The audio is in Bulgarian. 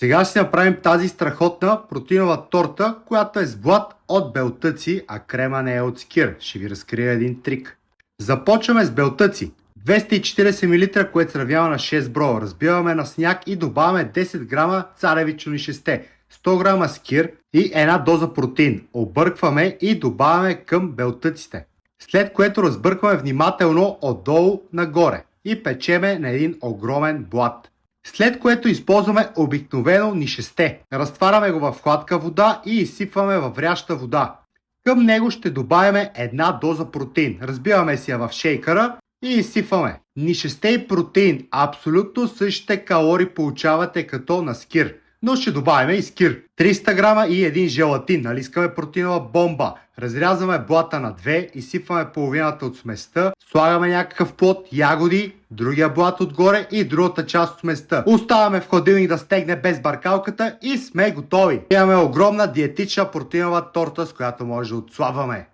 Сега ще направим тази страхотна протеинова торта, която е с блат от белтъци, а крема не е от скир. Ще ви разкрия един трик. Започваме с белтъци. 240 мл, което се равнява на 6 броя. Разбиваме на сняг и добавяме 10 грама царевични шесте, 100 грама скир и една доза протеин. Объркваме и добавяме към белтъците. След което разбъркваме внимателно отдолу нагоре и печеме на един огромен блат. След което използваме обикновено нишесте. Разтваряме го в хладка вода и изсипваме във вряща вода. Към него ще добавяме една доза протеин. Разбиваме си я в шейкъра и изсипваме. Нишесте и протеин абсолютно същите калории получавате като на скир. Но ще добавим и скир. 300 грама и един желатин. Нали искаме протеинова бомба. Разрязваме блата на две, изсипваме половината от сместа, слагаме някакъв плод, ягоди, другия блат отгоре и другата част от сместа. Оставяме в хладилник да стегне без баркалката и сме готови. Имаме огромна диетична протеинова торта, с която може да отслабваме.